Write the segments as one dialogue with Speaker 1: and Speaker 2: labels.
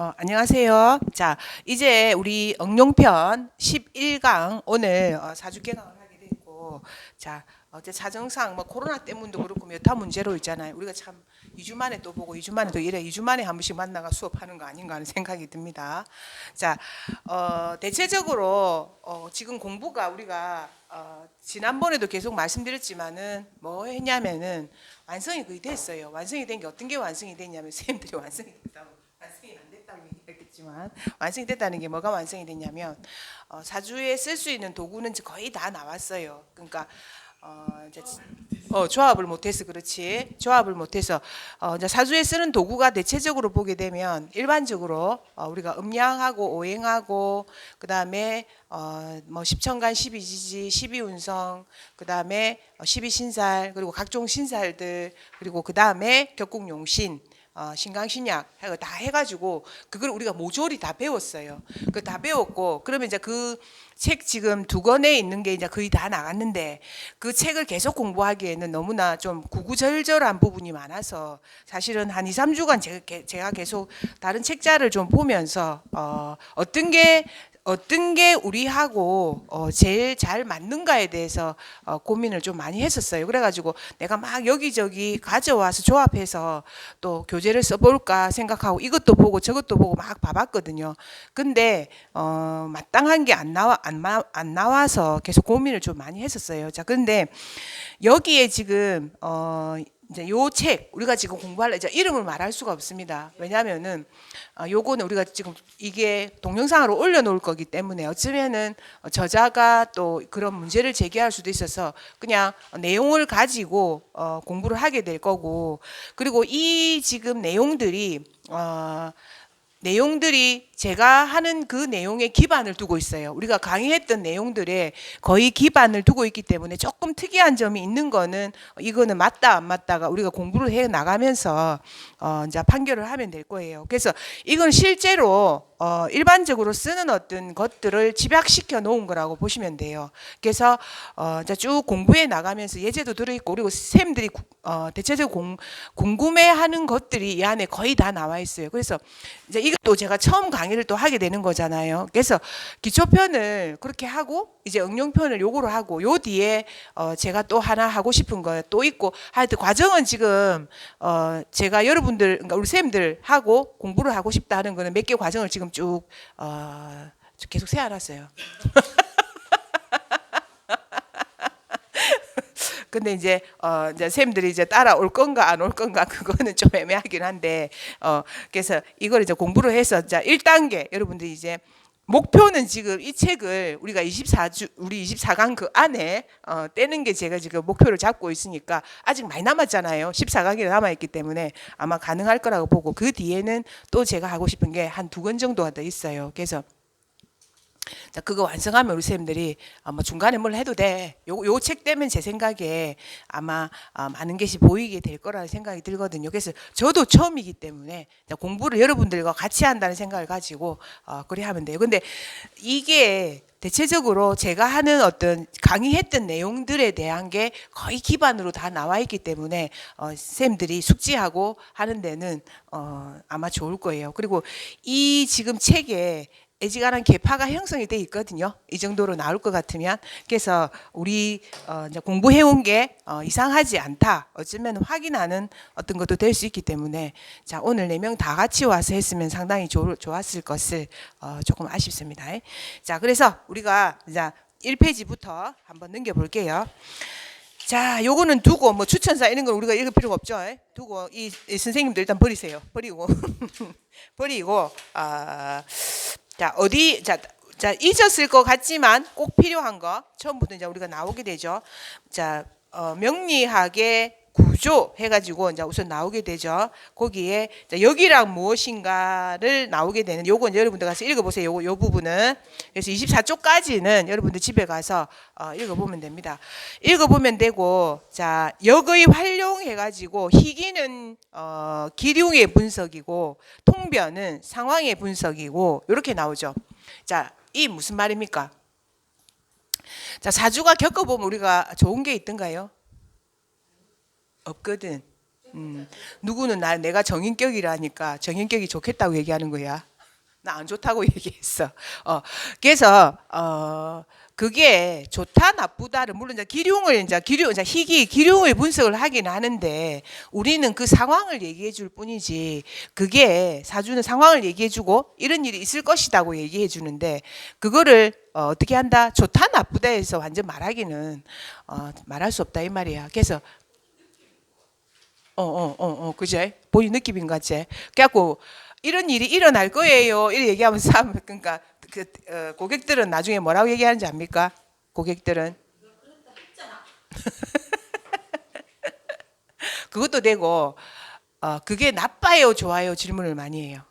Speaker 1: 안녕하세요. 자, 이제 우리 응용편 11강 오늘 사주 개강을 하게 됐고, 자, 어제 사정상 뭐 코로나 때문도 그렇고 몇 타 문제로 있잖아요. 우리가 참 2주 만에 또 보고 2주 만에 또 이래 2주 만에 한 번씩 만나가 수업하는 거 아닌가 하는 생각이 듭니다. 자, 대체적으로 지금 공부가 우리가 지난번에도 계속 말씀드렸지만은 뭐 했냐면은 완성이 거의 됐어요. 완성이 된 게 어떤 게 완성이 됐냐면 선생님들이 완성이 됐다고. 완성이 안 됐다고 얘기했겠지만 완성이 됐다는 게 뭐가 완성이 됐냐면 사주에 쓸 수 있는 도구는 거의 다 나왔어요. 그러니까 이제 조합을 못해서 그렇지. 조합을 못해서 이제 사주에 쓰는 도구가 대체적으로 보게 되면 일반적으로 우리가 음양하고 오행하고 그다음에 뭐 십천간, 십이지지, 십이운성, 그다음에 십이신살 그리고 각종 신살들 그리고 그다음에 격국용신 신강신약 하고 다 해가지고 그걸 우리가 모조리 다 배웠어요. 그 다 배웠고 그러면 이제 그 책 지금 두 권에 있는 게 이제 거의 다 나갔는데 그 책을 계속 공부하기에는 너무나 좀 구구절절한 부분이 많아서 사실은 한 2, 3주간 제가 계속 다른 책자를 좀 보면서 어떤 게 우리하고 제일 잘 맞는가에 대해서 고민을 좀 많이 했었어요. 그래가지고 내가 막 여기저기 가져와서 조합해서 또 교재를 써볼까 생각하고 이것도 보고 저것도 보고 막 봐봤거든요. 근데 마땅한 게 안 나와서 계속 고민을 좀 많이 했었어요. 자, 근데 여기에 지금 이제 요 책 우리가 지금 공부할 이제 이름을 말할 수가 없습니다. 왜냐하면은 요거는 우리가 지금 이게 동영상으로 올려놓을 거기 때문에 어쩌면은 저자가 또 그런 문제를 제기할 수도 있어서 그냥 내용을 가지고 공부를 하게 될 거고 그리고 이 지금 내용들이 제가 하는 그 내용에 기반을 두고 있어요. 우리가 강의했던 내용들에 거의 기반을 두고 있기 때문에 조금 특이한 점이 있는 거는 이거는 맞다 안 맞다가 우리가 공부를 해 나가면서 이제 판결을 하면 될 거예요. 그래서 이건 실제로 일반적으로 쓰는 어떤 것들을 집약시켜 놓은 거라고 보시면 돼요. 그래서 이제 쭉 공부해 나가면서 예제도 들어있고 그리고 쌤들이 대체적으로 궁금해하는 것들이 이 안에 거의 다 나와 있어요. 그래서 이제 이것도 제가 처음 강의를 또 하게 되는 거잖아요. 그래서 기초편을 그렇게 하고 이제 응용편을 요거로 하고 요 뒤에 제가 또 하나 하고 싶은 거 또 있고 하여튼 과정은 지금 제가 여러분들 그러니까 우리 쌤들하고 공부를 하고 싶다 하는 거는 몇 개 과정을 지금 쭉 계속 세워놨어요. 근데 이제 쌤들이 이제 따라올 건가 안 올 건가 그거는 좀 애매하긴 한데 그래서 이걸 이제 공부를 해서 자 1단계 여러분들이 이제 목표는 지금 이 책을 우리가 24강 그 안에 떼는 게 제가 지금 목표를 잡고 있으니까 아직 많이 남았잖아요. 14강이 남아있기 때문에 아마 가능할 거라고 보고 그 뒤에는 또 제가 하고 싶은 게 한 2권 정도가 더 있어요. 그래서 자, 그거 완성하면 우리 선생님들이 뭐 중간에 뭘 해도 돼. 요 책 때문에 제 생각에 아마 많은 것이 보이게 될 거라는 생각이 들거든요. 그래서 저도 처음이기 때문에 공부를 여러분들과 같이 한다는 생각을 가지고 그래 하면 돼요. 근데 이게 대체적으로 제가 하는 어떤 강의했던 내용들에 대한 게 거의 기반으로 다 나와 있기 때문에 쌤들이 숙지하고 하는 데는 아마 좋을 거예요. 그리고 이 지금 책에 애지간한 계파가 형성이 돼 있거든요. 이 정도로 나올 것 같으면 그래서 우리 이제 공부해온 게 이상하지 않다. 어쩌면 확인하는 어떤 것도 될 수 있기 때문에 자 오늘 4명 다 같이 와서 했으면 상당히 좋았을 것을 조금 아쉽습니다. 자 그래서 우리가 이제 1페이지부터 한번 넘겨볼게요. 자, 요거는 두고 뭐 추천사 이런 건 우리가 읽을 필요가 없죠. 두고 이 선생님들 일단 버리세요. 버리고 버리고 자 잊었을 것 같지만 꼭 필요한 거 처음부터 이제 우리가 나오게 되죠. 자 명리학의 구조 해가지고 이제 우선 나오게 되죠. 거기에 여기랑 무엇인가를 나오게 되는 요건 여러분들 가서 읽어보세요. 요 부분은 그래서 24쪽까지는 여러분들 집에 가서 읽어보면 됩니다. 읽어보면 되고 자 역의 활용해가지고 희기는 기륭의 분석이고 통변은 상황의 분석이고 이렇게 나오죠. 자, 이 무슨 말입니까? 자, 사주가 겪어보면 우리가 좋은 게 있던가요? 없거든. 누구는 내가 정인격이라니까 정인격이 좋겠다고 얘기하는 거야. 나 안 좋다고 얘기했어. 그래서 그게 좋다 나쁘다를 물론 이제 기륭을 분석을 하긴 하는데 우리는 그 상황을 얘기해 줄 뿐이지 그게 사주는 상황을 얘기해 주고 이런 일이 있을 것이라고 얘기해 주는데 그거를 어떻게 한다? 좋다 나쁘다 해서 완전 말하기는 말할 수 없다 이 말이야. 그래서 그제? 본인 느낌인 거지. 그래갖고 이런 일이 일어날 거예요. 이렇게 얘기하면 사람 그러니까 고객들은 나중에 뭐라고 얘기하는지 압니까? 고객들은 그것도 되고 그게 나빠요, 좋아요 질문을 많이 해요.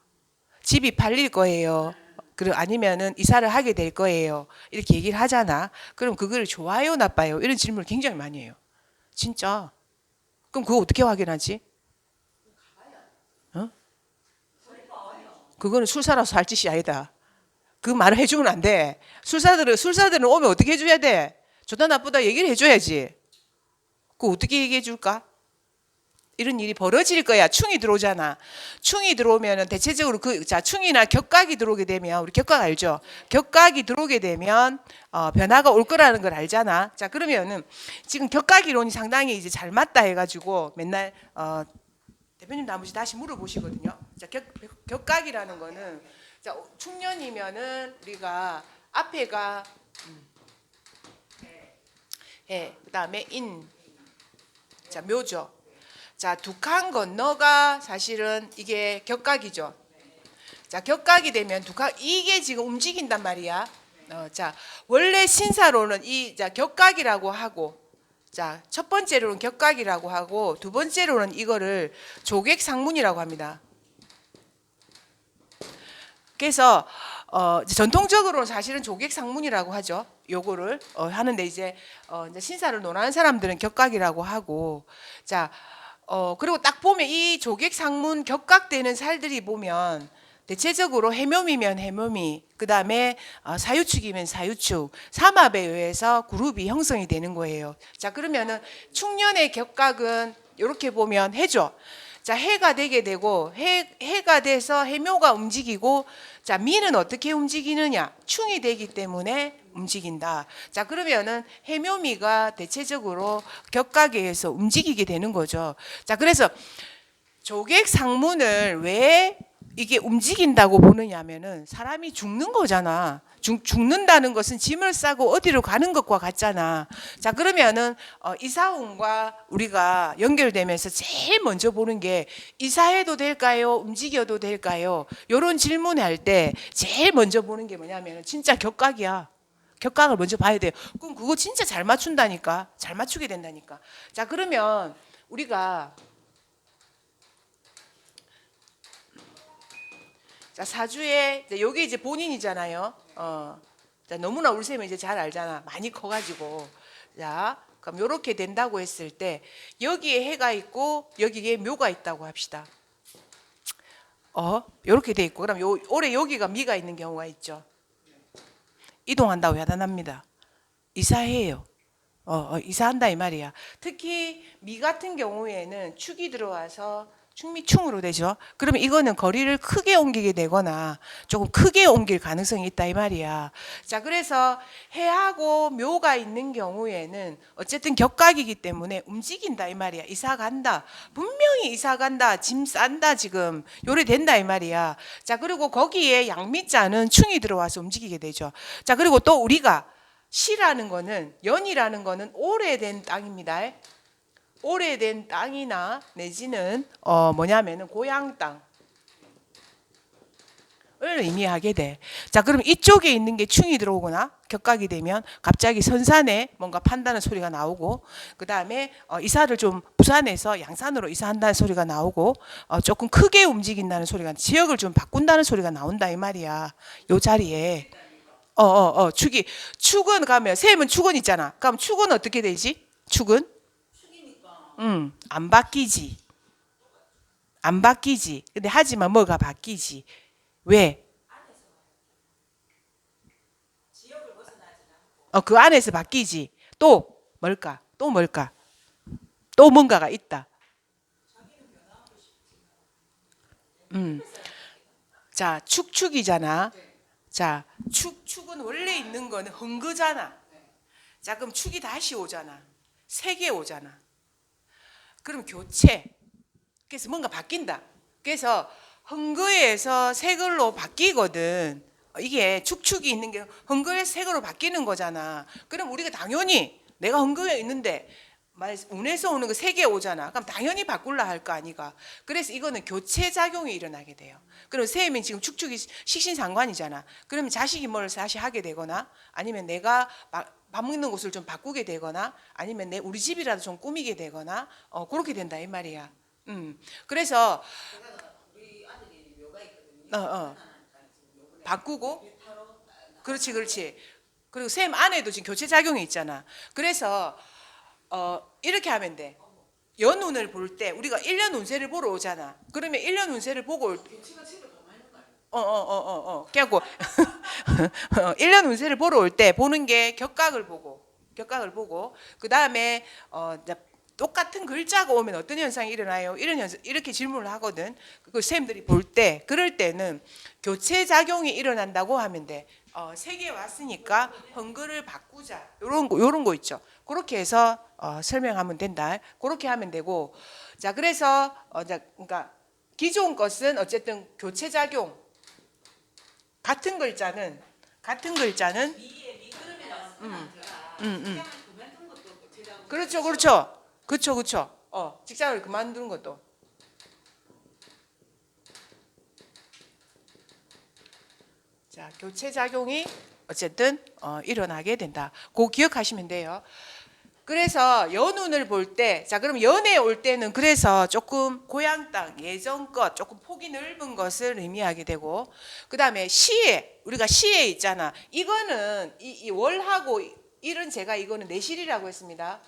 Speaker 1: 집이 팔릴 거예요. 그리고 아니면은 이사를 하게 될 거예요. 이렇게 얘기를 하잖아. 그럼 그걸 좋아요, 나빠요 이런 질문을 굉장히 많이 해요. 진짜. 그럼 그거 어떻게 확인하지? 어? 그거는 술사라서 할 짓이 아니다. 그 말을 해주면 안 돼. 술사들은 오면 어떻게 해줘야 돼? 좋다 나쁘다 얘기를 해줘야지. 그거 어떻게 얘기해 줄까? 이런 일이 벌어질 거야. 충이 들어오잖아. 충이 들어오면은 대체적으로 충이나 격각이 들어오게 되면 우리 격각 알죠? 격각이 들어오게 되면 변화가 올 거라는 걸 알잖아. 자 그러면은 지금 격각 이론이 상당히 이제 잘 맞다 해가지고 맨날 대표님도 한 번씩 다시 물어보시거든요. 자 격각이라는 거는 자 충년이면은 우리가 앞에가 그다음에 자 묘죠. 자, 두 칸 건너가 사실은 이게 격각이죠. 자, 격각이 되면 이게 지금 움직인단 말이야. 자, 원래 신사로는 격각이라고 하고, 자, 첫 번째로는 격각이라고 하고, 두 번째로는 이거를 조객상문이라고 합니다. 그래서 전통적으로는 사실은 조객상문이라고 하죠. 요거를 하는데 이제 신사를 논하는 사람들은 격각이라고 하고, 자. 그리고 딱 보면 이 조객상문 격각되는 살들이 보면 대체적으로 해묘미면 해묘미, 그 다음에 사유축이면 사유축, 삼합에 의해서 그룹이 형성이 되는 거예요. 자, 그러면은 충년의 격각은 이렇게 보면 해죠. 자, 해가 되게 되고 해가 돼서 해묘가 움직이고 자, 미는 어떻게 움직이느냐? 충이 되기 때문에 움직인다. 자, 그러면은 해묘미가 대체적으로 격각에 의해서 움직이게 되는 거죠. 자, 그래서 조객상문을 왜 이게 움직인다고 보느냐면은 사람이 죽는 거잖아. 죽는다는 것은 짐을 싸고 어디로 가는 것과 같잖아. 자, 그러면은 이사운과 우리가 연결되면서 제일 먼저 보는 게 이사해도 될까요? 움직여도 될까요? 이런 질문할 때 제일 먼저 보는 게 뭐냐면은 진짜 격각이야. 격각을 먼저 봐야 돼요. 그럼 그거 진짜 잘 맞춘다니까. 잘 맞추게 된다니까. 자, 그러면 우리가 자, 사주에 여기 이제 본인이잖아요. 자, 너무나 우리 쌤은 이제 잘 알잖아. 많이 커가지고. 자, 그럼 이렇게 된다고 했을 때 여기에 해가 있고 여기에 묘가 있다고 합시다. 이렇게 돼 있고 그럼 올해 여기가 미가 있는 경우가 있죠. 이동한다고 야단합니다. 이사해요. 이사한다 이 말이야. 특히 미 같은 경우에는 축이 들어와서 충미충으로 되죠. 그러면 이거는 거리를 크게 옮기게 되거나 조금 크게 옮길 가능성이 있다 이 말이야. 자, 그래서 해하고 묘가 있는 경우에는 어쨌든 격각이기 때문에 움직인다 이 말이야. 이사 간다. 분명히 이사 간다. 짐 싼다 지금. 요래 된다 이 말이야. 자, 그리고 거기에 양미자는 충이 들어와서 움직이게 되죠. 자, 그리고 또 우리가 시라는 거는 연이라는 거는 오래된 땅입니다. 오래된 땅이나 내지는 뭐냐면은 고향 땅을 의미하게 돼. 자, 그럼 이쪽에 있는 게 충이 들어오거나 격각이 되면 갑자기 선산에 뭔가 판다는 소리가 나오고 그 다음에 이사를 좀 부산에서 양산으로 이사한다는 소리가 나오고 조금 크게 움직인다는 소리가 지역을 좀 바꾼다는 소리가 나온다 이 말이야. 요 자리에 축은 가면 셈은 축은 있잖아. 그럼 축은 어떻게 되지? 축은 안 바뀌지. 안 바뀌지. 근데 하지만 뭐가 바뀌지? 왜? 그 안에서 바뀌지. 또 뭘까? 또 뭘까? 또 뭔가가 있다. 자, 축축이잖아. 자, 축은 원래 있는 거는 흥거잖아. 자, 그럼 축이 다시 오잖아. 세 개 오잖아. 그럼 교체. 그래서 뭔가 바뀐다. 그래서 흥거에서 새 걸로 바뀌거든. 이게 축축이 있는 게 흥거에서 새 걸로 바뀌는 거잖아. 그럼 우리가 당연히 내가 흥거에 있는데 운에서 오는 거 세 개 오잖아. 그럼 당연히 바꿀라 할 거 아니가. 그래서 이거는 교체 작용이 일어나게 돼요. 그럼 쌤이 지금 축축이 식신상관이잖아. 그러면 자식이 뭘 다시 하게 되거나 아니면 내가 밥 먹는 곳을 좀 바꾸게 되거나 아니면 우리 집이라도 좀 꾸미게 되거나 그렇게 된다 이 말이야. 그래서 바꾸고 그렇지. 그리고 쌤 안에도 지금 교체 작용이 있잖아. 그래서 이렇게 하면 돼. 연운을 볼 때 우리가 1년 운세를 보러 오잖아. 그러면 1년 운세를 보고 그래갖고 1년 운세를 보러 올 때 보는 게 격각을 보고 그 다음에 똑같은 글자가 오면 어떤 현상이 일어나요? 이렇게 질문을 하거든. 그 쌤들이 볼 때 그럴 때는 교체 작용이 일어난다고 하면 돼. 세 개 왔으니까 헌글을 바꾸자. 요런 거 있죠. 그렇게 해서 설명하면 된다. 그렇게 하면 되고. 자, 그래서 그러니까 기존 것은 어쨌든 교체 작용. 같은 글자는 그렇죠. 직장을 그만두는 것도. 자, 교체 작용이 어쨌든 일어나게 된다. 그거 기억하시면 돼요. 그래서 연운을 볼 때, 자, 그럼 연에 올 때는 그래서 조금 고향 땅, 예전 것, 조금 폭이 넓은 것을 의미하게 되고, 그 다음에 시에, 우리가 시에 있잖아. 이거는 이 월하고 일은 제가 이거는 내실이라고 했습니다.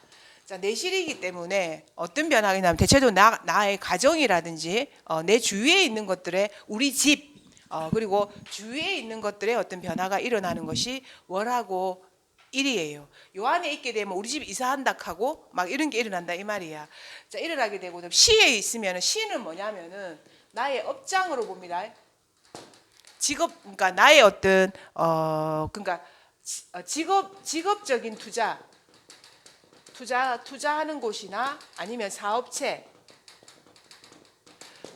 Speaker 1: 자, 내실이기 때문에 어떤 변화가 있냐면 대체적으로 나의 가정이라든지 내 주위에 있는 것들의 우리 집, 그리고 주위에 있는 것들의 어떤 변화가 일어나는 것이 월하고 일이에요. 요 안에 있게 되면 우리 집 이사한다 하고 막 이런 게 일어난다 이 말이야. 자, 일어나게 되고 시에 있으면 시는 뭐냐면은 나의 업장으로 봅니다. 직업, 그러니까 나의 어떤 그러니까 직업적인 투자하는 곳이나 아니면 사업체.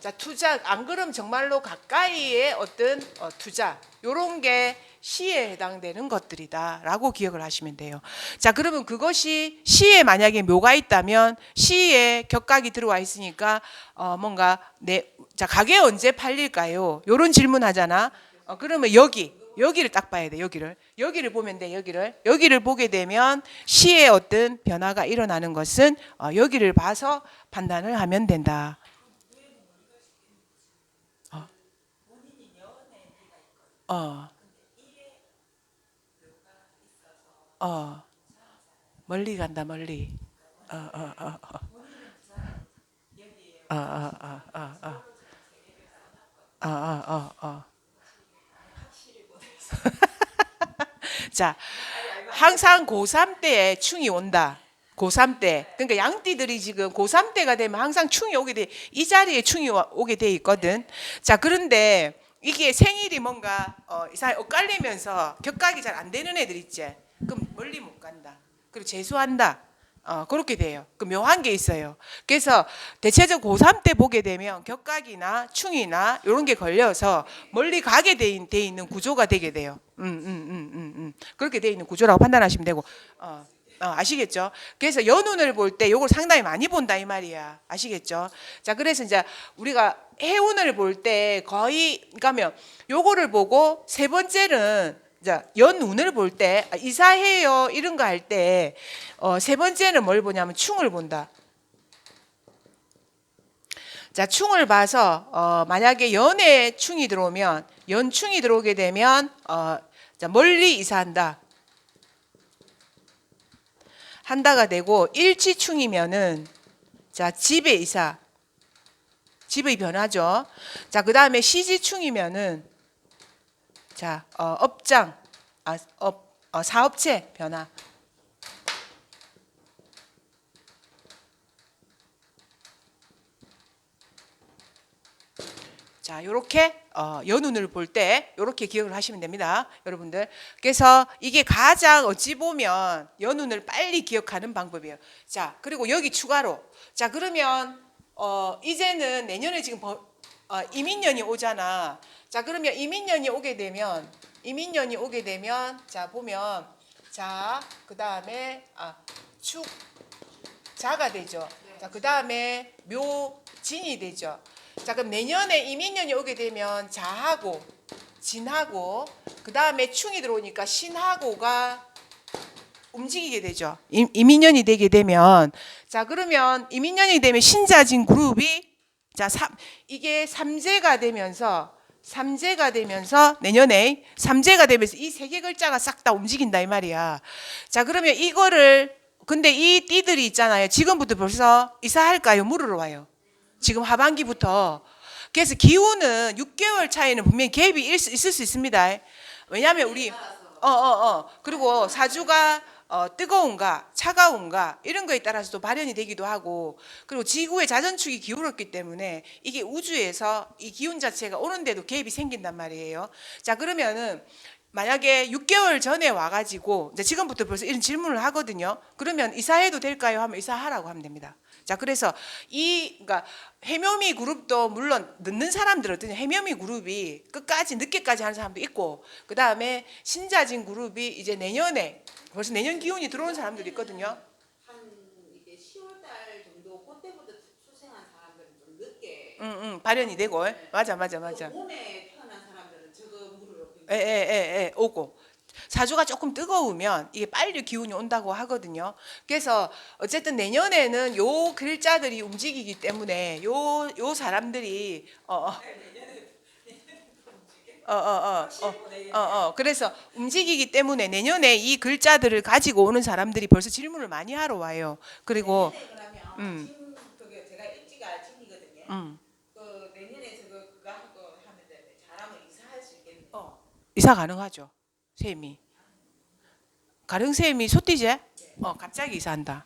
Speaker 1: 자, 투자 안 그럼 정말로 가까이의 어떤 투자 요런 게 시에 해당되는 것들이다라고 기억을 하시면 돼요. 자, 그러면 그것이 시에 만약에 묘가 있다면 시에 격각이 들어와 있으니까 뭔가 자, 가게 언제 팔릴까요? 요런 질문 하잖아. 그러면 여기를 딱 봐야 돼. 여기를 보면 돼. 여기를 보게 되면 시에 어떤 변화가 일어나는 것은 여기를 봐서 판단을 하면 된다. 멀리 간다 멀리. 자, 항상 고3 때에 충이 온다. 고3 때. 그러니까 양띠들이 지금 고3 때가 되면 항상 충이 오게 돼. 이 자리에 충이 오게 돼 있거든. 자, 그런데 이게 생일이 뭔가 이상하게 엇갈리면서 격각이 잘 안 되는 애들 있지. 그럼 멀리 못 간다. 그리고 재수한다. 그렇게 돼요. 그 묘한 게 있어요. 그래서 대체적으로 고3 때 보게 되면 격각이나 충이나 이런 게 걸려서 멀리 가게 돼 있는 구조가 되게 돼요. 그렇게 돼 있는 구조라고 판단하시면 되고, 아시겠죠? 그래서 연운을 볼 때 요걸 상당히 많이 본다 이 말이야. 아시겠죠? 자, 그래서 이제 우리가 해운을 볼 때 거의 그러면 요거를 보고 세 번째는 자, 연운을 볼 때 이사해요 이런 거 할 때 세 번째는 뭘 보냐면 충을 본다. 자, 충을 봐서 만약에 연에 충이 들어오면 연충이 들어오게 되면 자, 멀리 이사한다. 한다가 되고 일치충이면은 자, 집에 이사. 집의 변화죠. 자, 그다음에 시지충이면은 자, 업장, 사업체 변화. 자, 요렇게 연운을 볼 때 요렇게 기억을 하시면 됩니다, 여러분들. 그래서 이게 가장 어찌 보면 연운을 빨리 기억하는 방법이에요. 자, 그리고 여기 추가로, 자, 그러면 이제는 내년에 지금 이민년이 오잖아. 자, 그러면 이민년이 오게 되면 자, 보면, 자, 그 다음에 축 자가 되죠. 자, 그 다음에 묘진이 되죠. 자, 그럼 내년에 이민년이 오게 되면 자하고 진하고 그 다음에 충이 들어오니까 신하고가 움직이게 되죠. 이민년이 되게 되면, 자, 그러면 이민년이 되면 신자진 그룹이, 자, 이게 삼재가 되면서 내년에 삼재가 되면서 이 세 개 글자가 싹 다 움직인다 이 말이야. 자, 그러면 이거를, 근데 이 띠들이 있잖아요. 지금부터 벌써 이사할까요? 물으러 와요. 지금 하반기부터. 그래서 기운은 6개월 차이는 분명히 갭이 있을 수 있습니다. 왜냐하면 우리 그리고 사주가 뜨거운가 차가운가 이런 거에 따라서도 발현이 되기도 하고, 그리고 지구의 자전축이 기울었기 때문에 이게 우주에서 이 기운 자체가 오는데도 갭이 생긴단 말이에요. 자, 그러면은 만약에 6개월 전에 와가지고 이제 지금부터 벌써 이런 질문을 하거든요. 그러면 이사해도 될까요? 하면 이사하라고 하면 됩니다. 자, 그래서 그러니까 해묘미 그룹도 물론 늦는 사람들은 해묘미 그룹이 끝까지 늦게까지 하는 사람도 있고, 그 다음에 신자진 그룹이 이제 내년에 벌써 내년 기운이 들어오는 사람들이 있거든요.
Speaker 2: 한 이게 10월 달 정도 그때부터 출생한 사람들은 좀 늦게
Speaker 1: 발현이 되고, 맞아.
Speaker 2: 몸에 태어난 사람들은 저거 물을
Speaker 1: 오고. 사주가 조금 뜨거우면 이게 빨리 기운이 온다고 하거든요. 그래서 어쨌든 내년에는 요 글자들이 움직이기 때문에 요 사람들이 그래서 움직이기 때문에 내년에 이 글자들을 가지고 오는 사람들이 벌써 질문을 많이 하러 와요. 그리고
Speaker 2: 그러면 지금 그게 제가 일지가 진이거든요. 그 내년에 그거 하는데 잘하면 이사할 수 있겠네요.
Speaker 1: 이사 가능하죠. 셈이 가령셈이 소띠제? 갑자기 이사한다.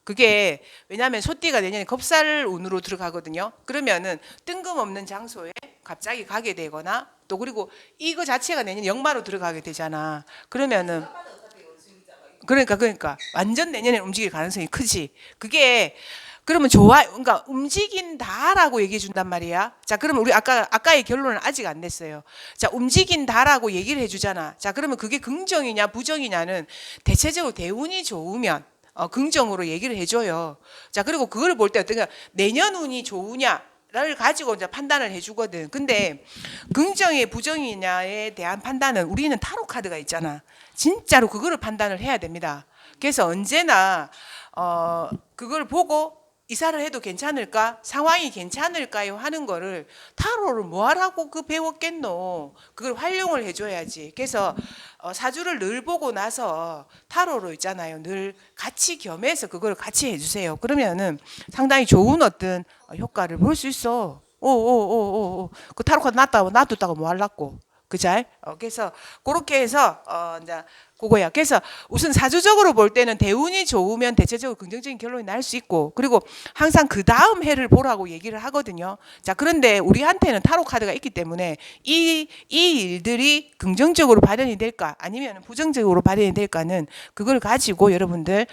Speaker 1: 그게 왜냐하면 소띠가 내년에 겁살운으로 들어가거든요. 그러면은 뜬금없는 장소에 갑자기 가게 되거나, 또 그리고 이거 자체가 내년 역마로 들어가게 되잖아. 그러면은 그러니까 완전 내년에 움직일 가능성이 크지. 그게 그러면 그러니까 움직인다라고 얘기해 준단 말이야. 자, 그러면 우리 아까의 결론은 아직 안 냈어요. 자, 움직인다라고 얘기를 해주잖아. 자, 그러면 그게 긍정이냐 부정이냐는 대체적으로 대운이 좋으면 긍정으로 얘기를 해줘요. 자, 그리고 그걸 볼 때 어떤가, 내년 운이 좋으냐를 가지고 이제 판단을 해주거든. 근데 긍정이 부정이냐에 대한 판단은 우리는 타로 카드가 있잖아. 진짜로 그거를 판단을 해야 됩니다. 그래서 언제나 그걸 보고 이사를 해도 괜찮을까? 상황이 괜찮을까요? 하는 거를 타로를 뭐하라고 배웠겠노? 그걸 활용을 해줘야지. 그래서 사주를 늘 보고 나서 타로로 있잖아요. 늘 같이 겸해서 그걸 같이 해주세요. 그러면은 상당히 좋은 어떤 효과를 볼 수 있어. 그 타로 카드 놔뒀다가 뭐 하려고? 그자? 그래서 그렇게 해서 이제 그거야. 그래서 우선 사주적으로 볼 때는 대운이 좋으면 대체적으로 긍정적인 결론이 날 수 있고, 그리고 항상 그 다음 해를 보라고 얘기를 하거든요. 자, 그런데 우리한테는 타로 카드가 있기 때문에 이 일들이 긍정적으로 발현이 될까 아니면 부정적으로 발현이 될까는 그걸 가지고 여러분들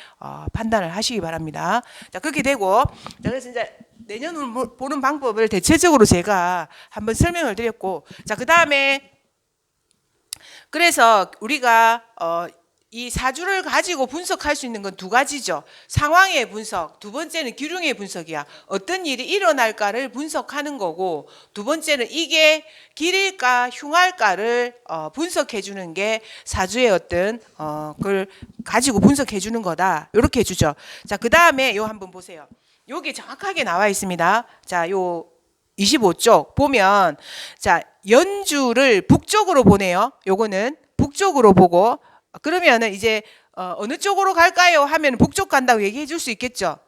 Speaker 1: 판단을 하시기 바랍니다. 자, 그렇게 되고, 자, 그래서 이제 내년을 보는 방법을 대체적으로 제가 한번 설명을 드렸고, 자, 그 다음에 그래서 우리가 이 사주를 가지고 분석할 수 있는 건 두 가지죠. 상황의 분석, 두 번째는 기륭의 분석이야. 어떤 일이 일어날까를 분석하는 거고, 두 번째는 이게 길일까 흉할까를 분석해 주는 게 사주의 어떤 그걸 가지고 분석해 주는 거다. 이렇게 해주죠. 자, 그 다음에 요 한번 보세요. 여기 정확하게 나와 있습니다. 자, 요 25쪽 보면, 자, 연주를 북쪽으로 보내요. 요거는 북쪽으로 보고, 그러면은 이제 어느 쪽으로 갈까요? 하면 북쪽 간다고 얘기해 줄 수 있겠죠.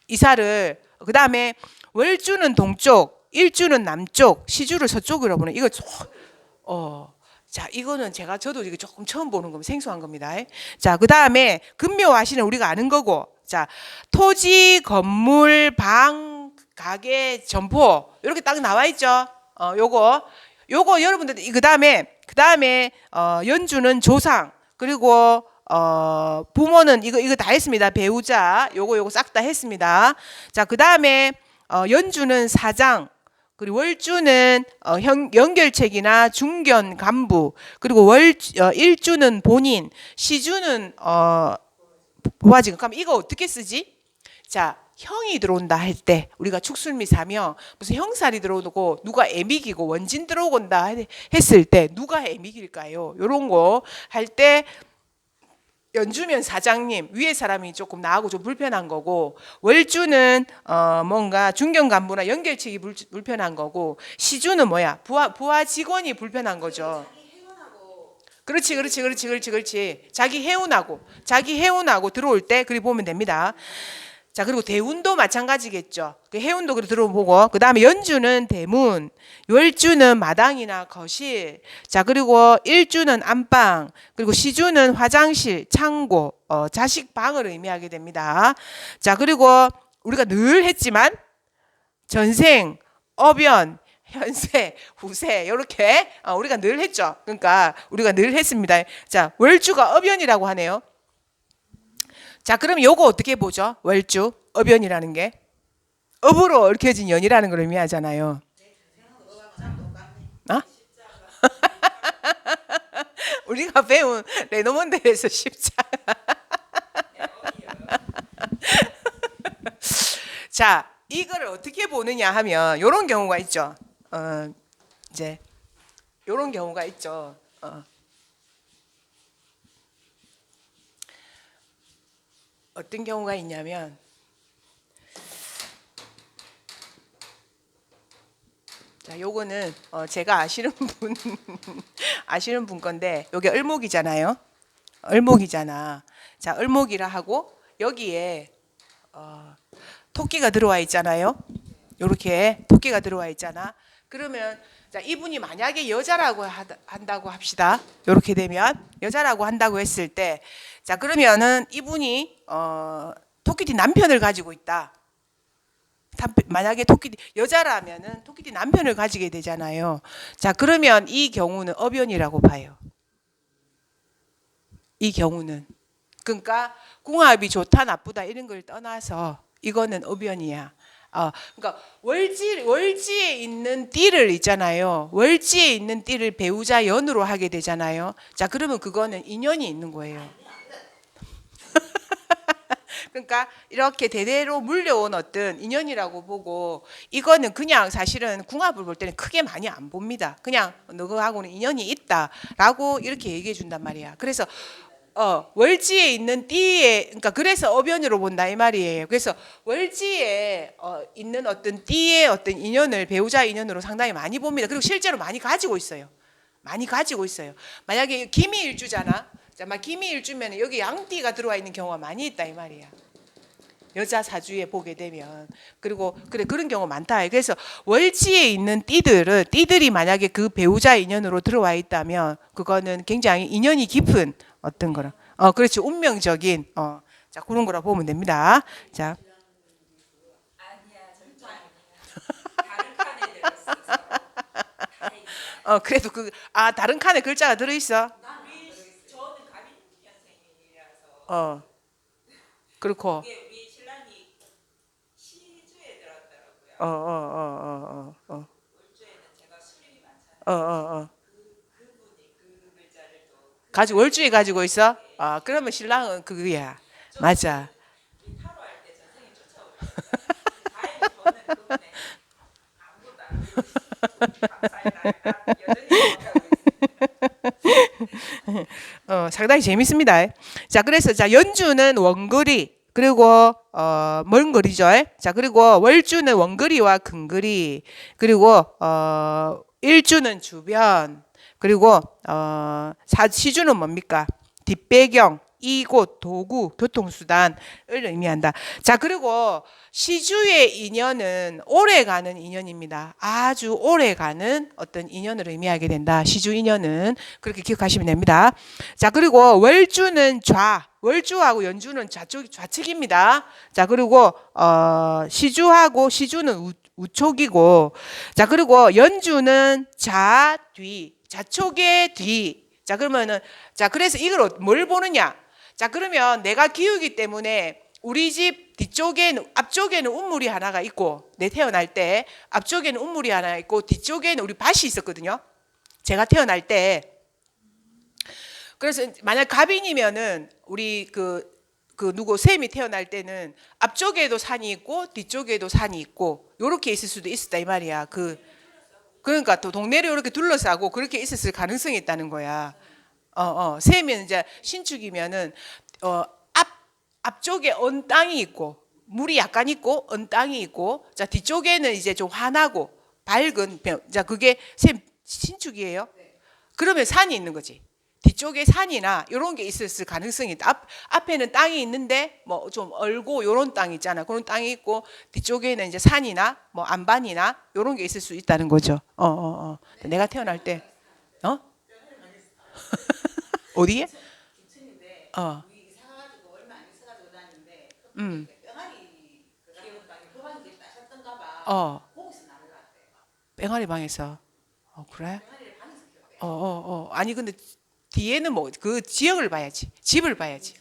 Speaker 1: 이사를. 그 다음에 월주는 동쪽, 일주는 남쪽, 시주를 서쪽으로 보내. 이거 자, 이거는 저도 이거 조금 처음 보는 겁니다. 생소한 겁니다. 자, 그 다음에 금묘화시는 우리가 아는 거고, 자, 토지, 건물, 방, 가게, 점포 이렇게 딱 나와 있죠. 요거 여러분들 그다음에 연주는 조상, 그리고 부모는 이거 다 했습니다. 배우자 요거 싹 다 했습니다. 자, 그다음에 연주는 사장, 그리고 월주는 연결책이나 중견 간부, 그리고 일주는 본인, 시주는 부하직. 그럼 이거 어떻게 쓰지? 자, 형이 들어온다 할 때 우리가 축술미 사명 무슨 형살이 들어오고 누가 애미기고 원진 들어온다 했을 때 누가 애미길까요? 요런 거 할 때 연주면 사장님, 위에 사람이 조금 나하고 좀 불편한 거고, 월주는 뭔가 중견 간부나 연결책이 불편한 거고, 시주는 뭐야? 부하 직원이 불편한 거죠. 그렇지. 자기 해운하고 들어올 때 그리 보면 됩니다. 자, 그리고 대운도 마찬가지겠죠. 그 해운도 그리 들어보고, 그 다음에 연주는 대문, 월주는 마당이나 거실, 자, 그리고 일주는 안방, 그리고 시주는 화장실, 창고, 자식 방을 의미하게 됩니다. 자, 그리고 우리가 늘 했지만 전생, 어변, 현세, 후세 이렇게 우리가 늘 했죠. 그러니까 우리가 늘 했습니다. 자, 월주가 어변이라고 하네요. 자, 그럼 요거 어떻게 보죠? 월주, 어변이라는 게 업으로 얽혀진 연이라는 걸 의미하잖아요. 어? 우리가 배운 레노몬드에서 십자가. 자, 이걸 어떻게 보느냐 하면 이런 경우가 있죠. 이제 이런 경우가 있죠. 어떤 경우가 있냐면 자, 요거는 제가 아시는 분 건데 요게 을목이잖아요. 을목이잖아. 자, 을목이라 하고 여기에 토끼가 들어와 있잖아요. 요렇게 토끼가 들어와 있잖아. 그러면 자, 이분이 만약에 여자라고 한다고 합시다. 요렇게 되면 여자라고 한다고 했을 때 자, 그러면은 이분이 토끼띠 남편을 가지고 있다. 만약에 토끼띠 여자라면은 토끼띠 남편을 가지게 되잖아요. 자, 그러면 이 경우는 어변이라고 봐요. 이 경우는 그러니까 궁합이 좋다 나쁘다 이런 걸 떠나서 이거는 어변이야. 그러니까 월지에 있는 띠를 있잖아요. 월지에 있는 띠를 배우자 연으로 하게 되잖아요. 자, 그러면 그거는 인연이 있는 거예요. 그러니까 이렇게 대대로 물려온 어떤 인연이라고 보고 이거는 그냥 사실은 궁합을 볼 때는 크게 많이 안 봅니다. 그냥 너하고는 인연이 있다라고 이렇게 얘기해 준단 말이야. 그래서 월지에 있는 띠에 그러니까 그래서 어변으로 본다 이 말이에요. 그래서 월지에 있는 어떤 띠의 어떤 인연을 배우자 인연으로 상당히 많이 봅니다. 그리고 실제로 많이 가지고 있어요. 만약에 기미일주잖아. 자, 막 기미일주면 여기 양띠가 들어와 있는 경우가 많이 있다 이 말이야. 여자 사주에 보게 되면 그리고 그런 경우 많다. 그래서 월지에 있는 띠들이 만약에 그 배우자 인연으로 들어와 있다면 그거는 굉장히 인연이 깊은 어떤 거라. 그렇죠. 운명적인 자, 그런 거라 보면 됩니다. 자.
Speaker 2: 다른 칸에 들었어.
Speaker 1: 그래도 다른 칸에 글자가 들어 있어.
Speaker 2: 저는 가빈년생이라서.
Speaker 1: 그렇고.
Speaker 2: 이게 우리 신랑이 시주에 들었더라고요. 월주에는 제가 수령이 많잖아요. 그분이 그 글자를 또
Speaker 1: 가지고 월주에 가지고 있어? 그러면 신랑은 그거야. 맞아.
Speaker 2: 타로 할 때 전생에 쫓아오고. 다행히 저는 그분에 아무것도 안 들고 있어요. 감사해요. 여전히 생각하고 있어요.
Speaker 1: 상당히 재밌습니다. 자, 그래서 자, 연주는 원거리 그리고 먼 거리죠. 자, 그리고 월주는 원거리와 근거리 그리고 일주는 주변 그리고 시주는 뭡니까? 뒷배경, 이곳, 도구, 교통수단을 의미한다. 자, 그리고 시주의 인연은 오래가는 인연입니다. 아주 오래가는 어떤 인연을 의미하게 된다. 시주 인연은 그렇게 기억하시면 됩니다. 자, 그리고 월주는 월주하고 연주는 좌측입니다. 자, 그리고 시주는 우촉이고, 자 그리고 연주는 자뒤, 자촉의 뒤. 자 그러면은 자 그래서 이걸 뭘 보느냐? 자 그러면 내가 기우기 때문에 우리 집 뒤쪽에는 앞쪽에는 운물이 하나가 있고 내 태어날 때 앞쪽에는 운물이 하나 있고 뒤쪽에는 우리 밭이 있었거든요. 제가 태어날 때. 그래서 만약 갑인이면은 우리 그 누구 샘이 태어날 때는 앞쪽에도 산이 있고 뒤쪽에도 산이 있고 요렇게 있을 수도 있었다 이 말이야. 그러니까 또 동네를 이렇게 둘러싸고 그렇게 있었을 가능성이 있다는 거야. 샘이 이제 신축이면은 앞쪽에 언 땅이 있고 물이 약간 있고 언 땅이 있고 자 뒤쪽에는 이제 좀 환하고 밝은 자 그게 샘 신축이에요. 그러면 산이 있는 거지. 뒤쪽에 산이나 이런 게 있었을 가능성이 있다. 앞에는 땅이 있는데 뭐 좀 얼고 요런 땅 있잖아. 그런 땅이 있고 뒤쪽에는 이제 산이나 뭐 안반이나 요런 게 있을 수 있다는 거죠. 내가 태어날 때 어디에? 어. 뺑아리 방에서. 그래? 아니 근데 뒤에는 뭐 그 지역을 봐야지. 집을 봐야지.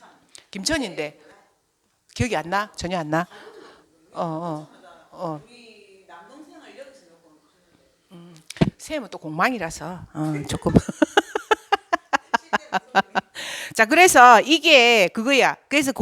Speaker 1: 김천인데 기억이 안 나? 전혀 안 나?
Speaker 2: 우리 남동생을 여기서 놓고
Speaker 1: 쌤은 또 공망이라서 조금. 자 그래서 이게 그거야. 그래서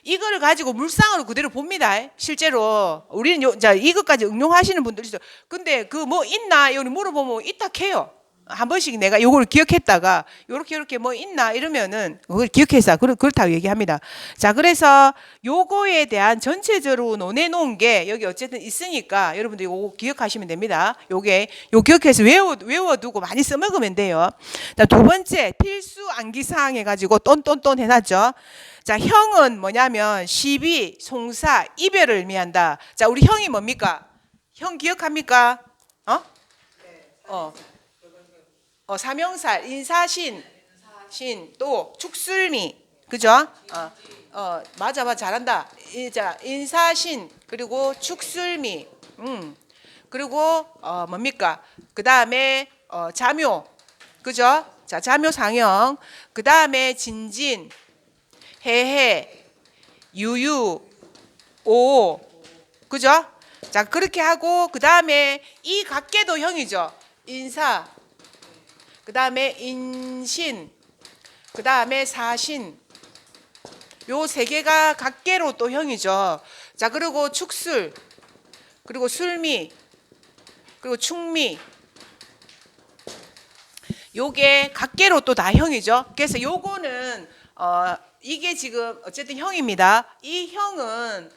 Speaker 1: 이거를 가지고 물상으로 그대로 봅니다. 실제로 우리는 자 이것까지 응용하시는 분들이 있어. 근데 그 뭐 있나 여기 물어보면 있다 해요. 한 번씩 내가 요걸 기억했다가 요렇게 뭐 있나 이러면은 그걸 기억해서 그렇다고 얘기합니다. 자 그래서 요거에 대한 전체적으로 논해 놓은 게 여기 어쨌든 있으니까 여러분들 요거 기억하시면 됩니다. 요 기억해서 외워두고 많이 써먹으면 돼요. 자 두 번째 필수 암기사항 해가지고 똔똔똔 해놨죠. 자 형은 뭐냐면 시비, 송사, 이별을 의미한다. 자 우리 형이 뭡니까? 형 기억합니까? 사명살, 인사신, 또 축술미, 그죠? 맞아, 잘한다. 인사신 그리고 축술미, 그리고 뭡니까? 그 다음에 자묘, 그죠? 자 자묘 상형, 그 다음에 진진, 해해, 유유, 오, 그죠? 자 그렇게 하고 그 다음에 이 각계도 형이죠. 인사. 그 다음에 인신, 그 다음에 사신, 요 세 개가 각계로 또 형이죠. 자 그리고 축술, 그리고 술미, 그리고 충미, 요게 각계로 또 다 형이죠. 그래서 요거는 이게 지금 어쨌든 형입니다. 이 형은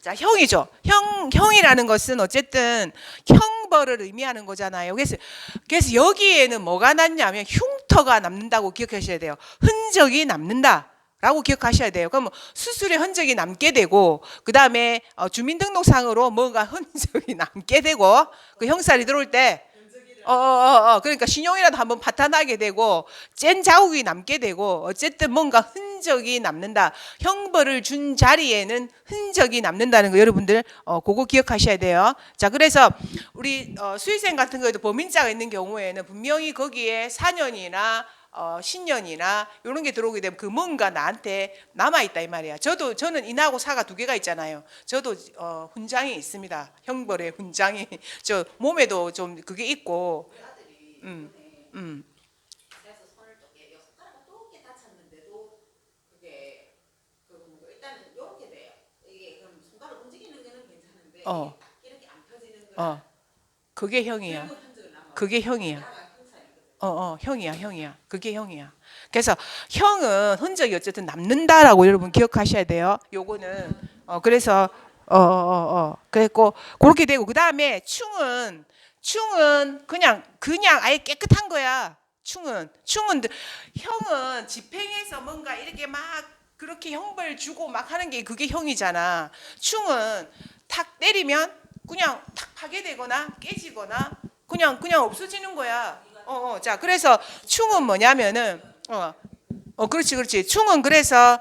Speaker 1: 자 형이죠. 형이라는 것은 어쨌든 형벌을 의미하는 거잖아요. 그래서 여기에는 뭐가 남냐면 흉터가 남는다고 기억하셔야 돼요. 흔적이 남는다라고 기억하셔야 돼요. 그럼 수술의 흔적이 남게 되고 그 다음에 주민등록상으로 뭔가 흔적이 남게 되고 그 형살이 들어올 때 그러니까 신용이라도 한번 파탄나게 되고 짠 자국이 남게 되고 어쨌든 뭔가 흔적이 남는다. 형벌을 준 자리에는 흔적이 남는다는 거 여러분들 그거 기억하셔야 돼요. 자 그래서 우리 수의생 같은 거에도 범인자가 있는 경우에는 분명히 거기에 4년이나 10년이나 이런 게 들어오게 되면 그 뭔가 나한테 남아있다 이 말이야. 저는 인하고 사가 두 개가 있잖아요. 저도 훈장이 있습니다. 형벌의 훈장이 저 몸에도 좀 그게 있고
Speaker 2: 그래서 손을 똑게 손가락을 똑게 다쳤는데도 그게 일단은 이렇게 돼요. 이게 그럼 손가락 움직이는 거는 괜찮은데 이렇게 안 펴지는 거는
Speaker 1: 그게 형이야. 그게 형이야. 형이야. 그게 형이야. 그래서 형은 흔적이 어쨌든 남는다라고 여러분 기억하셔야 돼요. 요거는 그래서 그랬고 그렇게 되고 그 다음에 충은 그냥 아예 깨끗한 거야. 충은 형은 집행에서 뭔가 이렇게 막 그렇게 형벌 주고 막 하는 게 그게 형이잖아. 충은 탁 때리면 그냥 탁 파괴되거나 깨지거나 그냥 없어지는 거야. 자 그래서 충은 뭐냐면은 그렇지, 그렇지. 충은 그래서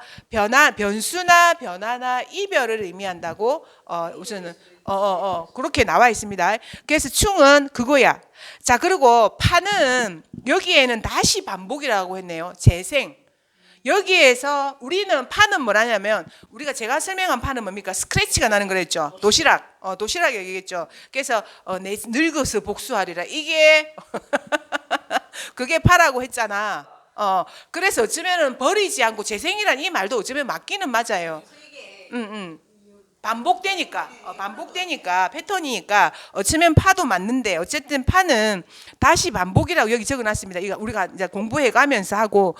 Speaker 1: 변수나 변화나 이별을 의미한다고 우선은 그렇게 나와 있습니다. 그래서 충은 그거야. 자, 그리고 파는 여기에는 다시 반복이라고 했네요. 재생. 여기에서 우리는 파는 뭐라냐면 우리가 제가 설명한 파는 뭡니까? 스크래치가 나는 거랬죠. 도시락 얘기겠죠. 그래서 늙어서 복수하리라. 이게 그게 파라고 했잖아. 그래서 어쩌면은 버리지 않고 재생이란 이 말도 어쩌면 맞기는 맞아요.
Speaker 2: 그래서 이게
Speaker 1: 반복되니까 패턴이니까 어쩌면 파도 맞는데 어쨌든 파는 다시 반복이라고 여기 적어놨습니다. 이거 우리가 이제 공부해 가면서 하고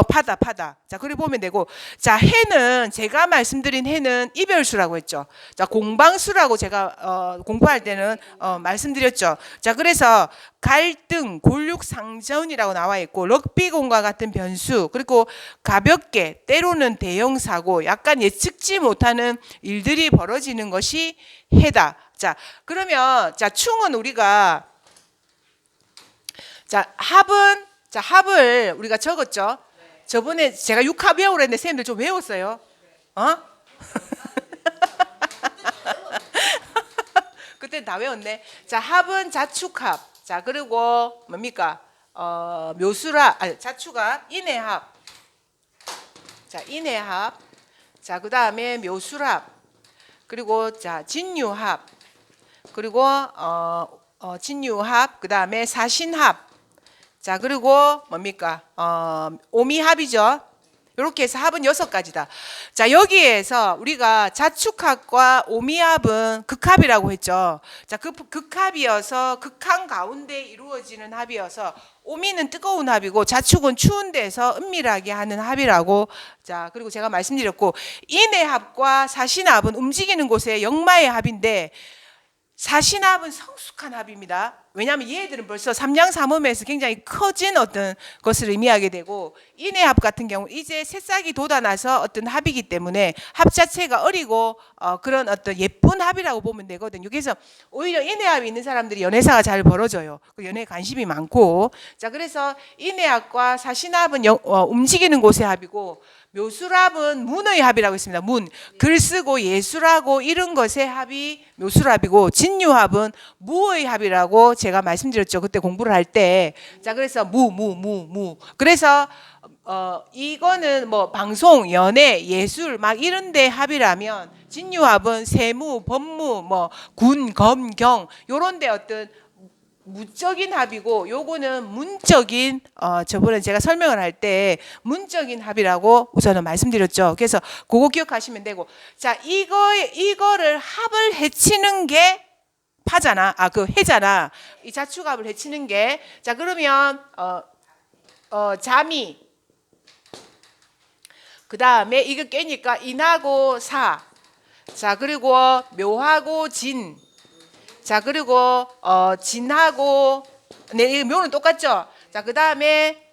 Speaker 1: 파다. 자, 그리 보면 되고. 자, 해는 제가 말씀드린 해는 이별수라고 했죠. 자, 공방수라고 제가 공부할 때는 말씀드렸죠. 자, 그래서 갈등, 골육상전이라고 나와 있고 럭비공과 같은 변수, 그리고 가볍게 때로는 대형 사고, 약간 예측지 못하는 일들이 벌어지는 것이 해다. 자, 그러면 자, 충은 우리가 합을 우리가 적었죠. 저번에 제가 6합 외우라 했는데 선생님들 좀 외웠어요? 그때 다 외웠네. 자, 합은 자축합. 자, 그리고 뭡니까? 묘수합, 자축합, 인해합. 자, 인해합. 자, 그 다음에 묘수합. 그리고 자, 진유합. 그리고 진유합. 그 다음에 사신합. 자, 그리고 뭡니까? 오미합이죠. 이렇게 해서 합은 6가지다. 자, 여기에서 우리가 자축합과 오미합은 극합이라고 했죠. 자, 극합이어서 극한 가운데 이루어지는 합이어서 오미는 뜨거운 합이고 자축은 추운 데서 은밀하게 하는 합이라고. 자, 그리고 제가 말씀드렸고 인해합과 사신합은 움직이는 곳의 역마의 합인데 사신합은 성숙한 합입니다. 왜냐하면 얘들은 벌써 삼양삼음에서 굉장히 커진 어떤 것을 의미하게 되고 인해합 같은 경우 이제 새싹이 돋아나서 어떤 합이기 때문에 합 자체가 어리고 그런 어떤 예쁜 합이라고 보면 되거든요. 그래서 오히려 인해합이 있는 사람들이 연애사가 잘 벌어져요. 연애에 관심이 많고. 자, 그래서 인해합과 사신합은 움직이는 곳의 합이고 묘술합은 문의 합이라고 있습니다. 글 쓰고 예술하고 이런 것의 합이 묘술합이고 진유합은 무의 합이라고 제가 말씀드렸죠. 그때 공부를 할 때. 자, 그래서 무. 그래서 이거는 뭐 방송, 연애, 예술 막 이런 데 합이라면 진유합은 세무, 법무, 뭐 군, 검, 경 요런 데 어떤 무적인 합이고 요거는 문적인 저번에 제가 설명을 할 때 문적인 합이라고 우선은 말씀드렸죠. 그래서 그거 기억하시면 되고. 자, 이거를 합을 해치는 게 파잖아. 그 해잖아. 이 자축합을 해치는 게. 자, 그러면 자미. 그다음에 이거 깨니까 인하고 사. 자, 그리고 묘하고 진. 자, 그리고 진하고 이 묘는 똑같죠. 자, 그다음에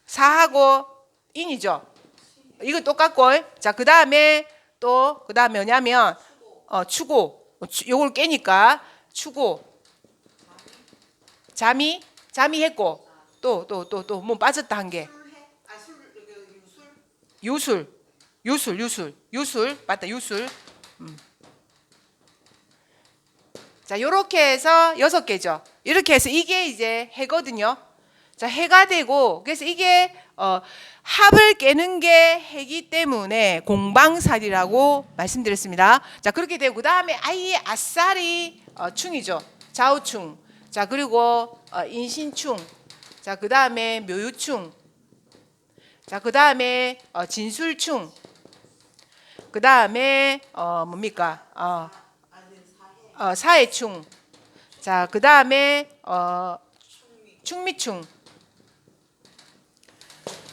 Speaker 1: 사하고 인이죠. 이거 똑같고. 자, 그다음에 뭐냐면 추고. 요걸 깨니까 추고. 잠이 했고 또 뭐 빠졌다 한 게. 유술 맞다. 유술. 자, 요렇게 해서 6개죠. 이렇게 해서 이게 이제 해거든요. 자, 해가 되고 그래서 이게 합을 깨는 게 해기 때문에 공방살이라고 말씀드렸습니다. 자, 그렇게 되고 그다음에 아예 아싸리 충이죠. 좌우충. 자, 그리고 인신충. 자, 그다음에 묘유충. 자, 그다음에 진술충. 그다음에 뭡니까? 사해충. 자, 그다음에 충미충.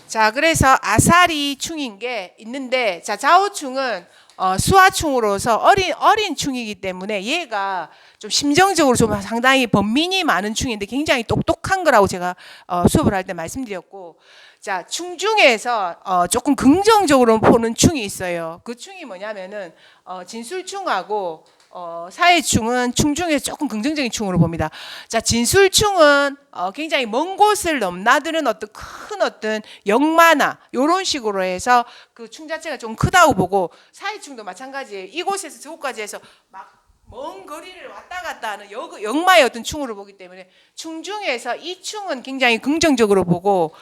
Speaker 1: 자, 그래서 아사리 충인 게 있는데, 자, 좌우충은 수화충으로서 어린 충이기 때문에 얘가 좀 심정적으로 좀 상당히 번민이 많은 충인데 굉장히 똑똑한 거라고 제가 수업을 할 때 말씀드렸고. 자, 충 중에서 조금 긍정적으로 보는 충이 있어요. 그 충이 뭐냐면은 진술충하고 사회충은 충 중에서 조금 긍정적인 충으로 봅니다. 자, 진술충은 굉장히 먼 곳을 넘나드는 어떤 역마나 이런 식으로 해서 그 충 자체가 좀 크다고 보고, 사회충도 마찬가지예요. 이곳에서 저곳까지 해서 막 먼 거리를 왔다 갔다 하는 역마의 어떤 충으로 보기 때문에 충 중에서 이 충은 굉장히 긍정적으로 보고,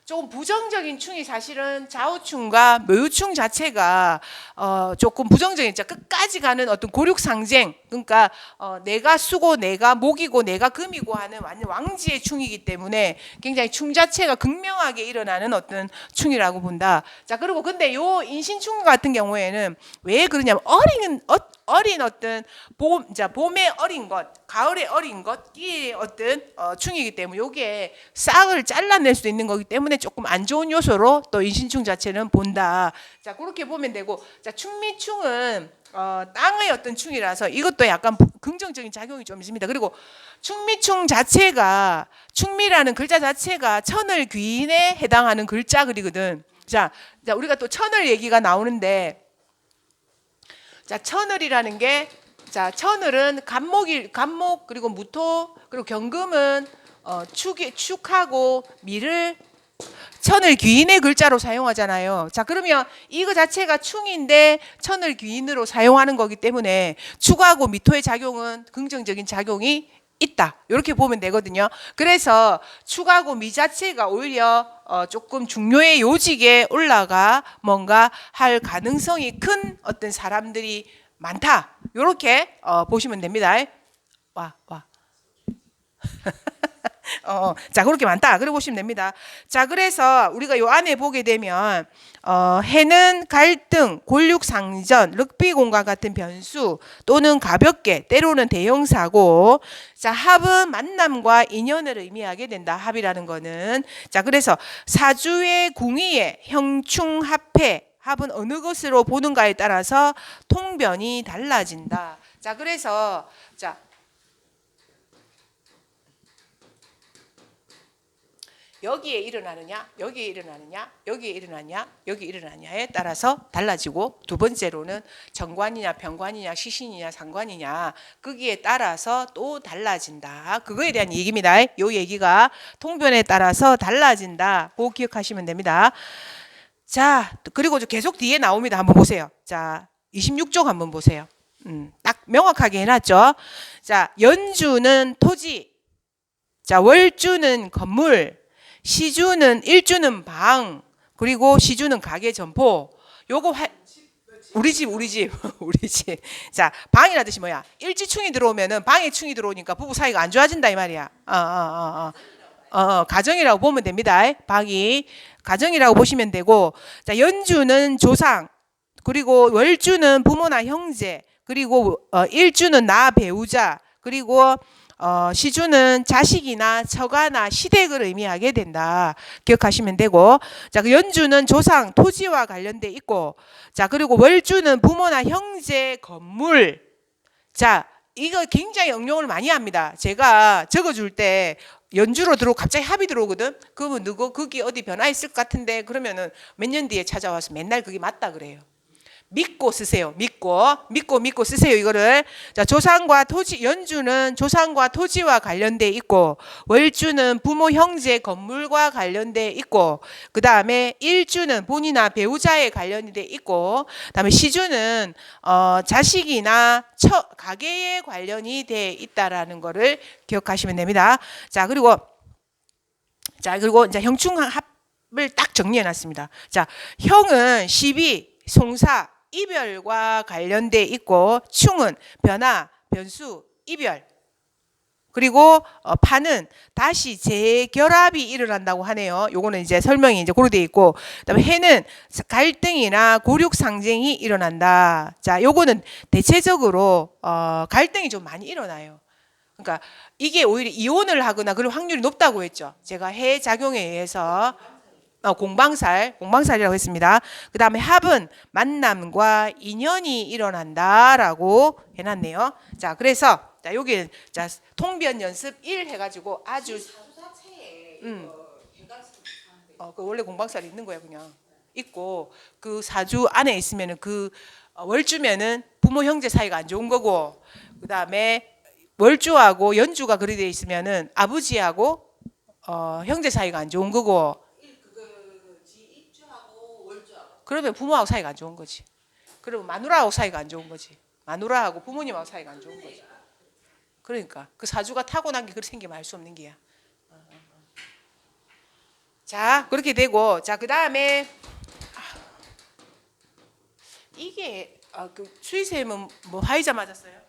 Speaker 1: 조금 부정적인 충이 사실은 좌우충과 묘유충 자체가 조금 부정적이죠. 끝까지 가는 어떤 고륙상쟁, 그러니까 내가 수고 내가 목이고 내가 금이고 하는 완전 왕지의 충이기 때문에 굉장히 충 자체가 극명하게 일어나는 어떤 충이라고 본다. 자, 그리고 근데 요 인신충 같은 경우에는 왜 그러냐면 어린 어떤 봄에 어린 것, 가을에 어린 것, 이 어떤 충이기 때문에 요게 싹을 잘라낼 수도 있는 거기 때문에 조금 안 좋은 요소로 또 인신충 자체는 본다. 자, 그렇게 보면 되고, 자, 충미충은 땅의 어떤 충이라서 이것도 약간 긍정적인 작용이 좀 있습니다. 그리고 충미충 자체가, 충미라는 글자 자체가 천을 귀인에 해당하는 글자 글이거든. 자, 우리가 또 천을 얘기가 나오는데, 자, 천을이라는 게, 자, 천을은 간목 그리고 무토 그리고 경금은 축하고 미를 천을 귀인의 글자로 사용하잖아요. 자, 그러면 이거 자체가 충인데 천을 귀인으로 사용하는 거기 때문에 축하고 미토의 작용은 긍정적인 작용이 있다. 이렇게 보면 되거든요. 그래서 축하고 미 자체가 오히려 조금 중요의 요직에 올라가 뭔가 할 가능성이 큰 어떤 사람들이 많다. 이렇게 보시면 됩니다. 와. 자, 그렇게 많다. 그래 보시면 됩니다. 자, 그래서 우리가 요 안에 보게 되면 해는 갈등, 골육상전, 럭비공과 같은 변수 또는 가볍게 때로는 대형 사고. 자, 합은 만남과 인연을 의미하게 된다. 합이라는 거는. 자, 그래서 사주의 궁의의 형충합해, 합은 어느 것으로 보는가에 따라서 통변이 달라진다. 자, 그래서 자, 여기에 일어나느냐, 여기에 일어나느냐, 여기에 일어나냐, 여기에 일어나냐에 따라서 달라지고, 두 번째로는 정관이냐, 병관이냐, 시신이냐, 상관이냐, 거기에 따라서 또 달라진다. 그거에 대한 얘기입니다. 요 얘기가 통변에 따라서 달라진다. 그거 기억하시면 됩니다. 자, 그리고 계속 뒤에 나옵니다. 한번 보세요. 자, 26쪽 한번 보세요. 딱 명확하게 해놨죠. 자, 연주는 토지, 자, 월주는 건물, 시주는 일주는 방, 그리고 시주는 가게 점포. 요거 우리 집 우리 집. 자, 방이라 뜻이 뭐야? 일지충이 들어오면은 방에 충이 들어오니까 부부 사이가 안 좋아진다 이 말이야. 가정이라고 보면 됩니다. 방이 가정이라고 보시면 되고, 자, 연주는 조상, 그리고 월주는 부모나 형제, 그리고 일주는 나 배우자, 그리고 시주는 자식이나 처가나 시댁을 의미하게 된다. 기억하시면 되고, 자, 그 연주는 조상, 토지와 관련돼 있고, 자, 그리고 월주는 부모나 형제, 건물. 자, 이거 굉장히 응용을 많이 합니다. 제가 적어줄 때 연주로 들어오고 갑자기 합이 들어오거든. 그러면 누구 거기 어디 변화 있을 것 같은데, 그러면은 몇 년 뒤에 찾아와서 맨날 그게 맞다 그래요. 믿고 쓰세요. 믿고 쓰세요. 이거를. 자, 조상과 토지, 연주는 조상과 토지와 관련돼 있고, 월주는 부모, 형제, 건물과 관련돼 있고, 그 다음에 일주는 본이나 배우자에 관련돼 있고, 그 다음에 시주는 자식이나 가계에 관련이 돼 있다라는 거를 기억하시면 됩니다. 자, 그리고 이제 형충합을 딱 정리해 놨습니다. 자, 형은 시비, 송사, 이별과 관련돼 있고, 충은 변화, 변수, 이별. 그리고 파는 다시 재결합이 일어난다고 하네요. 요거는 이제 설명이 이제 고로 돼 있고, 그다음에 해는 갈등이나 고륙 상쟁이 일어난다. 자, 요거는 대체적으로 갈등이 좀 많이 일어나요. 그러니까 이게 오히려 이혼을 하거나 그럴 확률이 높다고 했죠. 제가 해 작용에 의해서 공방살이라고 했습니다. 그 다음에 합은 만남과 인연이 일어난다라고 해놨네요. 자, 그래서 자, 여기는 자, 통변 연습 1 해가지고 아주
Speaker 2: 사주 자체에
Speaker 1: 그 원래 공방살이 있는 거야 그냥 있고, 그 사주 안에 있으면은 그 월주면은 부모 형제 사이가 안 좋은 거고, 그 다음에 월주하고 연주가 그리 돼 있으면은 아버지하고 형제 사이가 안 좋은 거고,
Speaker 2: 지 입주하고 월주하고
Speaker 1: 그러면 부모하고 사이가 안 좋은 거지. 그리고 마누라하고 사이가 안 좋은 거지. 마누라하고 부모님하고 사이가 안 좋은 거지. 그러니까 그 사주가 타고난 게 그렇게 생기면 알 수 없는 게야. 자, 그렇게 되고, 자, 그 다음에 이게 그 수의쌤은 뭐 화이자 맞았어요?